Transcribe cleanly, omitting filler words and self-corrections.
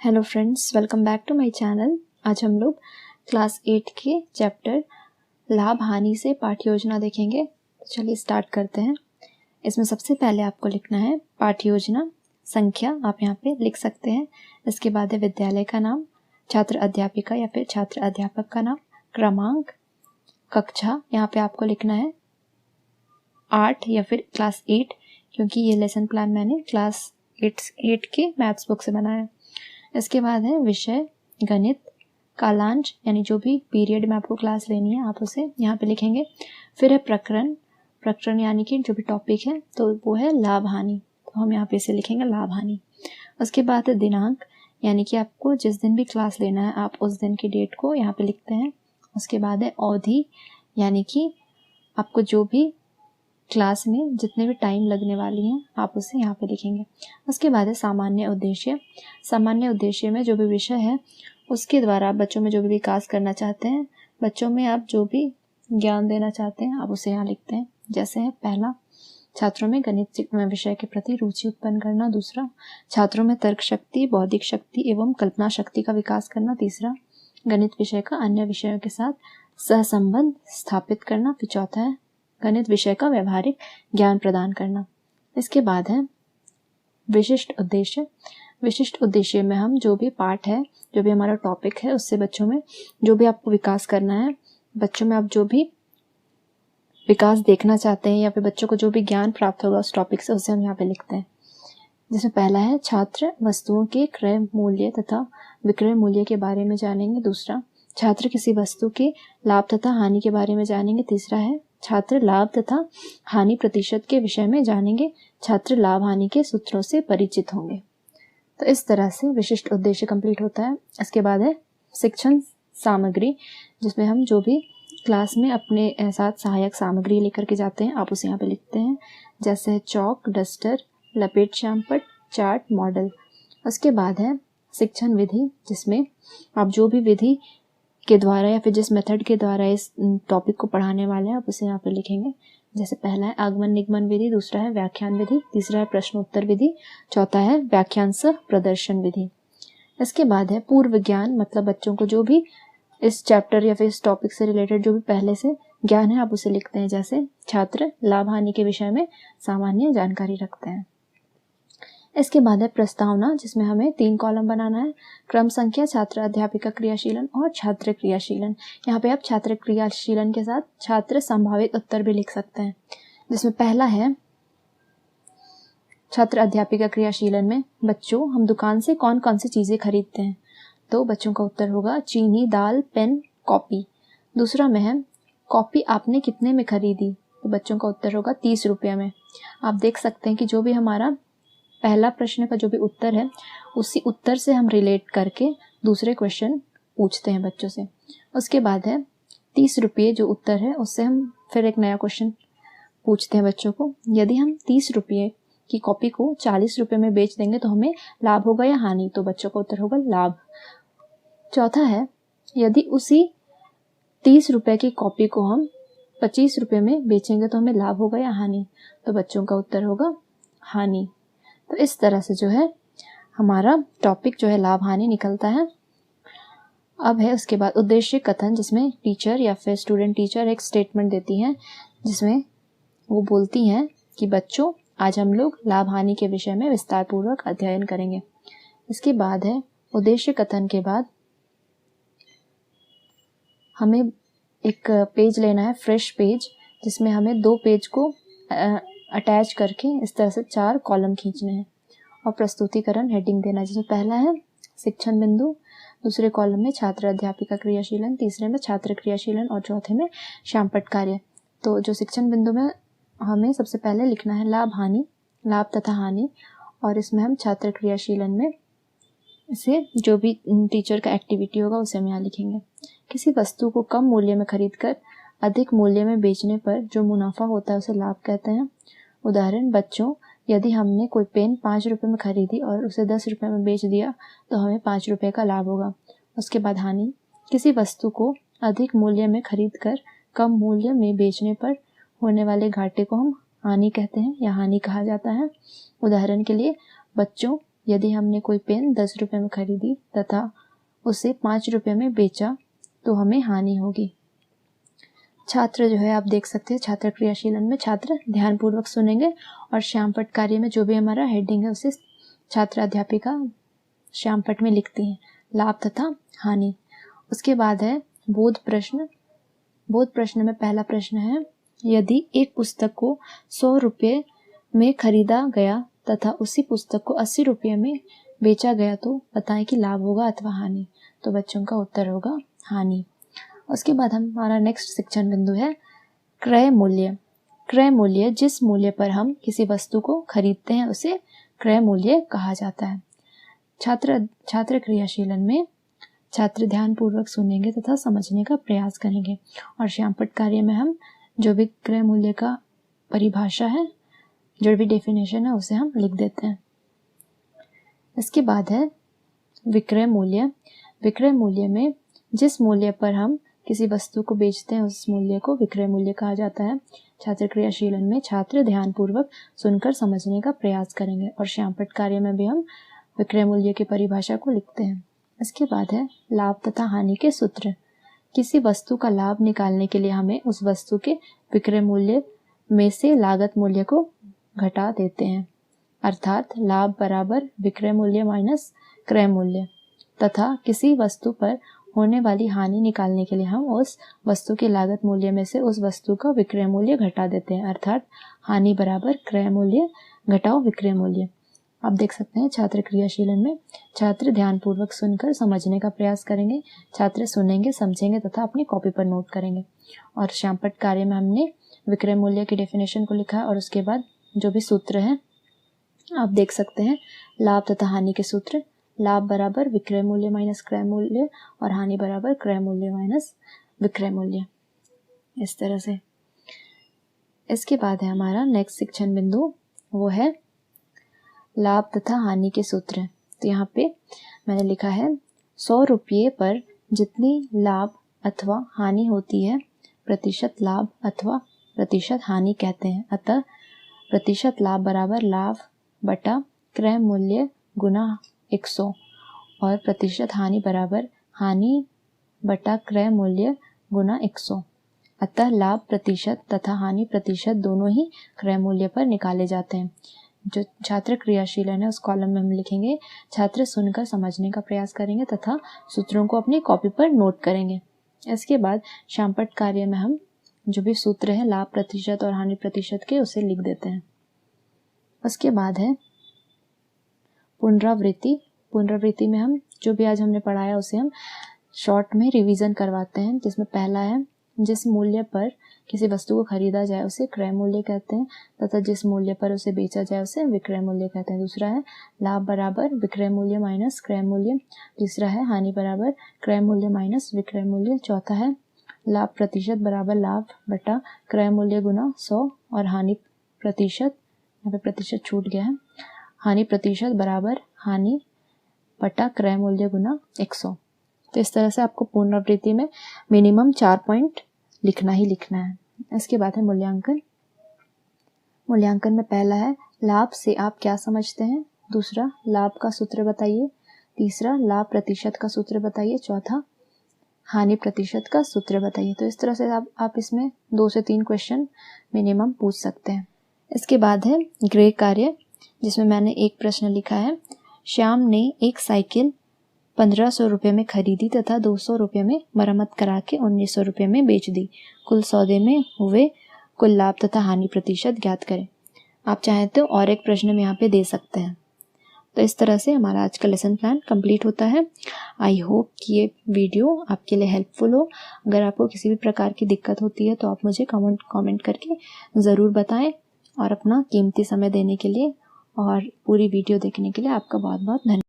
Hello friends, welcome back to my channel. आज हम लोग क्लास 8 के चैप्टर लाभ हानि से पाठ्य योजना देखेंगे। तो चलिए स्टार्ट करते हैं। इसमें सबसे पहले आपको लिखना है पाठ्य योजना संख्या, आप यहाँ पे लिख सकते हैं। इसके बाद है विद्यालय का नाम, छात्र अध्यापिका या फिर छात्र अध्यापक का नाम, क्रमांक, कक्षा, यहाँ पे आपको लिखना है 8 या फिर क्लास 8, क्योंकि ये लेसन प्लान मैंने क्लास 8 के मैथ्स बुक से बनाया है। इसके बाद है विषय गणित, कालांश यानी जो भी पीरियड में आपको क्लास लेनी है आप उसे यहाँ पे लिखेंगे। फिर है प्रकरण यानी कि जो भी टॉपिक है तो वो है लाभ हानि, तो हम यहाँ पे इसे लिखेंगे लाभ हानि। उसके बाद है दिनांक, यानी कि आपको जिस दिन भी क्लास लेना है आप उस दिन की डेट को यहाँ पे लिखते हैं। उसके बाद है अवधि, यानी कि आपको जो भी क्लास में जितने भी टाइम लगने वाली हैं आप उसे यहाँ पे लिखेंगे। उसके बाद है सामान्य उद्देश्य। सामान्य उद्देश्य में जो भी विषय है उसके द्वारा आप बच्चों में जो भी विकास करना चाहते हैं, बच्चों में आप जो भी ज्ञान देना चाहते हैं आप उसे यहाँ लिखते हैं। जैसे है पहला, छात्रों में गणित विषय के प्रति रुचि उत्पन्न करना। दूसरा, छात्रों में तर्क शक्ति, बौद्धिक शक्ति एवं कल्पना शक्ति का विकास करना। तीसरा, गणित विषय का अन्य विषयों के साथ सहसंबंध स्थापित करना। फिर चौथा है गणित विषय का व्यवहारिक ज्ञान प्रदान करना। इसके बाद है विशिष्ट उद्देश्य। विशिष्ट उद्देश्य में हम जो भी पाठ है, जो भी हमारा टॉपिक है, उससे बच्चों में जो भी आपको विकास करना है, बच्चों में आप जो भी विकास देखना चाहते हैं या फिर बच्चों को जो भी ज्ञान प्राप्त होगा उस टॉपिक से, उसे हम यहाँ पे लिखते हैं। जिसमें पहला है छात्र वस्तुओं के क्रय मूल्य तथा विक्रय मूल्य के बारे में जानेंगे। दूसरा, छात्र किसी वस्तु के लाभ तथा हानि के बारे में जानेंगे। तीसरा है छात्र लाभ तथा हानि प्रतिशत के विषय में जानेंगे। छात्र लाभ हानि के सूत्रों से परिचित होंगे। तो इस तरह से विशिष्ट उद्देश्य कंप्लीट होता है। इसके बाद है शिक्षण सामग्री, जिसमें हम जो भी क्लास में अपने साथ सहायक सामग्री लेकर के जाते हैं आप उसे यहाँ पे लिखते हैं। जैसे चौक, डस्टर, लपेट श्यामपट्ट, चार्ट, मॉडल। उसके बाद है शिक्षण विधि, जिसमें आप जो भी विधि के द्वारा या फिर जिस मेथड के द्वारा इस टॉपिक को पढ़ाने वाले हैं आप उसे यहाँ पे लिखेंगे। जैसे पहला है आगमन निगमन विधि, दूसरा है व्याख्यान विधि, तीसरा है प्रश्नोत्तर विधि, चौथा है व्याख्यान सह प्रदर्शन विधि। इसके बाद है पूर्व ज्ञान, मतलब बच्चों को जो भी इस चैप्टर या फिर इस टॉपिक से रिलेटेड जो भी पहले से ज्ञान है आप उसे लिखते हैं। जैसे छात्र लाभ हानि के विषय में सामान्य जानकारी रखते हैं। इसके बाद है प्रस्तावना, जिसमें हमें 3 कॉलम बनाना है। क्रम संख्या, छात्र अध्यापिका क्रियाशीलन और छात्र क्रियाशीलन। यहाँ पे आप छात्र क्रियाशीलन के साथ छात्र संभावित उत्तर भी लिख सकते हैं। जिसमें पहला है छात्र अध्यापिका क्रियाशीलन में, बच्चों हम दुकान से कौन कौन सी चीजें खरीदते हैं? तो बच्चों का उत्तर होगा चीनी, दाल, पेन, कॉपी। दूसरा में है कॉपी आपने कितने में खरीदी? तो बच्चों का उत्तर होगा 30 रुपये में। आप देख सकते हैं कि जो भी हमारा पहला प्रश्न का जो भी उत्तर है उसी उत्तर से हम रिलेट करके दूसरे क्वेश्चन पूछते हैं बच्चों से। उसके बाद है 30 रुपये जो उत्तर है उससे हम फिर एक नया क्वेश्चन पूछते हैं बच्चों को। यदि हम 30 रुपये की कॉपी को 40 रुपये में बेच देंगे तो हमें लाभ होगा या हानि? तो बच्चों का उत्तर होगा लाभ। चौथा है यदि उसी 30 रुपये की कॉपी को हम 25 रुपये में बेचेंगे तो हमें लाभ होगा या हानि? तो बच्चों का उत्तर होगा हानि। तो इस तरह से जो है हमारा टॉपिक जो है लाभ हानि निकलता है। अब है उसके बाद उद्देश्य कथन, जिसमें टीचर या फिर स्टूडेंट टीचर एक स्टेटमेंट देती हैं जिसमें वो बोलती हैं कि बच्चों आज हम लोग लाभ हानि के विषय में विस्तार पूर्वक अध्ययन करेंगे। इसके बाद है उद्देश्य कथन के बाद हमें एक पेज लेना है, फ्रेश पेज, जिसमें हमें 2 पेज को अटैच करके इस तरह से 4 कॉलम खींचने हैं और प्रस्तुतिकरण हेडिंग देना है। जिसमें पहला है शिक्षण बिंदु, दूसरे कॉलम में छात्र अध्यापिका क्रियाशीलन, तीसरे में छात्र क्रियाशीलन और चौथे में श्यामपट्ट कार्य। तो जो शिक्षण बिंदु में हमें सबसे पहले लिखना है लाभ हानि, लाभ तथा हानि, और इसमें हम छात्र क्रियाशीलन में इसे जो भी टीचर का एक्टिविटी होगा उसे हम यहाँ लिखेंगे। किसी वस्तु को कम मूल्य में खरीदकर अधिक मूल्य में बेचने पर जो मुनाफा होता है उसे लाभ कहते हैं। उदाहरण, बच्चों यदि हमने कोई पेन 5 रुपये में खरीदी और उसे 10 रुपये में बेच दिया तो हमें 5 रुपये का लाभ होगा। उसके बाद हानि, किसी वस्तु को अधिक मूल्य में खरीदकर कम मूल्य में बेचने पर होने वाले घाटे को हम हानि कहते हैं या हानि कहा जाता है। उदाहरण के लिए, बच्चों यदि हमने कोई पेन 10 रुपये में खरीदी तथा उसे 5 रुपये में बेचा तो हमें हानि होगी। छात्र जो है आप देख सकते हैं छात्र क्रियाशीलन में छात्र ध्यानपूर्वक सुनेंगे और श्यामपट्ट कार्य में जो भी हमारा हेडिंग है उसे छात्र अध्यापिका श्यामपट्ट में लिखती हैं, लाभ तथा हानि। उसके बाद है बोध प्रश्न। बोध प्रश्न में पहला प्रश्न है, यदि एक पुस्तक को 100 रुपये में खरीदा गया तथा उसी पुस्तक को 80 रुपये में बेचा गया तो बताएं कि लाभ होगा अथवा हानि। तो बच्चों का उत्तर होगा हानि। उसके बाद हमारा नेक्स्ट शिक्षण बिंदु है क्रय मूल्य। क्रय मूल्य जिस मूल्य पर हम किसी वस्तु को खरीदते हैं उसे क्रय मूल्य कहा जाता है। छात्र क्रियाशीलन में छात्र ध्यानपूर्वक सुनेंगे तथा समझने का प्रयास करेंगे और श्यामपट्ट कार्य में हम जो भी क्रय मूल्य का परिभाषा है, जो भी डेफिनेशन है उसे हम लिख देते हैं। इसके बाद है विक्रय मूल्य। विक्रय मूल्य में जिस मूल्य पर हम किसी वस्तु को बेचते हैं उस मूल्य को विक्रय मूल्य कहा जाता है। छात्र क्रियाशीलन में छात्र ध्यानपूर्वक सुनकर समझने का प्रयास करेंगे और श्यामपट्ट कार्य में भी हम विक्रय मूल्य की परिभाषा को लिखते हैं। इसके बाद है लाभ तथा हानि के सूत्र। किसी वस्तु का लाभ निकालने के लिए हमें उस वस्तु के विक्रय मूल्य में से लागत मूल्य को घटा देते हैं, अर्थात लाभ बराबर विक्रय मूल्य माइनस क्रय मूल्य। तथा किसी वस्तु पर होने वाली हानि निकालने के लिए हम उस वस्तु के लागत मूल्य में से उस वस्तु का विक्रय मूल्य घटा देते हैं, अर्थात हानि बराबर क्रय मूल्य घटाओ विक्रय मूल्य। आप देख सकते हैं छात्र क्रियाशीलन में छात्र ध्यानपूर्वक सुनकर समझने का प्रयास करेंगे। छात्र सुनेंगे, समझेंगे तथा अपनी कॉपी पर नोट करेंगे। और श्यामपट्ट कार्य में हमने विक्रय मूल्य की डेफिनेशन को लिखा और उसके बाद जो भी सूत्र है आप देख सकते हैं लाभ तथा हानि के सूत्र। लाभ बराबर विक्रय मूल्य माइनस क्रय मूल्य और हानि बराबर क्रय मूल्य माइनस विक्रय मूल्य, इस तरह से। इसके बाद है हमारा नेक्स्ट शिक्षण बिंदु, वो है लाभ तथा हानि के सूत्र। तो यहाँ पे मैंने लिखा है 100 रुपये पर जितनी लाभ अथवा हानि होती है प्रतिशत लाभ अथवा प्रतिशत हानि कहते हैं। अतः प्रतिशत लाभ बराबर लाभ बटा क्रय मूल्य गुना 100 और प्रतिशत हानि बराबर हानि बटा क्रय मूल्य गुना 100। अतः लाभ प्रतिशत तथा हानि प्रतिशत दोनों ही क्रय मूल्य पर निकाले जाते हैं। जो छात्र क्रियाशीलन है उस कॉलम में हम लिखेंगे छात्र सुनकर समझने का प्रयास करेंगे तथा सूत्रों को अपनी कॉपी पर नोट करेंगे। इसके बाद श्यामपट्ट कार्य में हम जो भी सूत्र है लाभ प्रतिशत और हानि प्रतिशत के उसे लिख देते हैं। उसके बाद है पुनरावृत्ति। पुनरावृत्ति में हम जो भी आज हमने पढ़ाया उसे हम शॉर्ट में रिवीजन करवाते हैं, जिसमें पहला है जिस मूल्य पर किसी वस्तु को खरीदा जाए उसे क्रय मूल्य कहते हैं तथा जिस मूल्य पर उसे बेचा जाए उसे विक्रय मूल्य कहते हैं। दूसरा है लाभ बराबर विक्रय मूल्य माइनस क्रय मूल्य। तीसरा है हानि बराबर क्रय मूल्य माइनस विक्रय मूल्य। चौथा है लाभ प्रतिशत बराबर लाभ बटा क्रय मूल्य गुना 100 और हानि प्रतिशत, यहाँ पे प्रतिशत छूट गया है, हानि प्रतिशत बराबर हानि बटा क्रय मूल्य गुना 100। तो इस तरह से आपको पुनरावृत्ति में मिनिमम 4 पॉइंट लिखना ही लिखना है। इसके बाद है मूल्यांकन। मूल्यांकन में पहला है लाभ से आप क्या समझते हैं। दूसरा लाभ का सूत्र बताइए। तीसरा लाभ प्रतिशत का सूत्र बताइए। चौथा हानि प्रतिशत का सूत्र बताइए। तो इस तरह से आप इसमें 2 से 3 क्वेश्चन मिनिमम पूछ सकते हैं। इसके बाद है गृह कार्य, जिसमें मैंने एक प्रश्न लिखा है, श्याम ने एक साइकिल 1500 रुपये में खरीदी तथा 200 रुपये में मरम्मत करा के 1900 रुपये में बेच दी। कुल सौदे में हुए कुल लाभ तथा हानि प्रतिशत ज्ञात करें। आप चाहें तो और एक प्रश्न में यहाँ पे दे सकते हैं। तो इस तरह से हमारा आज का लेसन प्लान कंप्लीट होता है। आई होप कि ये वीडियो आपके लिए हेल्पफुल हो। अगर आपको किसी भी प्रकार की दिक्कत होती है तो आप मुझे कमेंट करके ज़रूर बताएं और अपना कीमती समय देने के लिए और पूरी वीडियो देखने के लिए आपका बहुत बहुत धन्यवाद।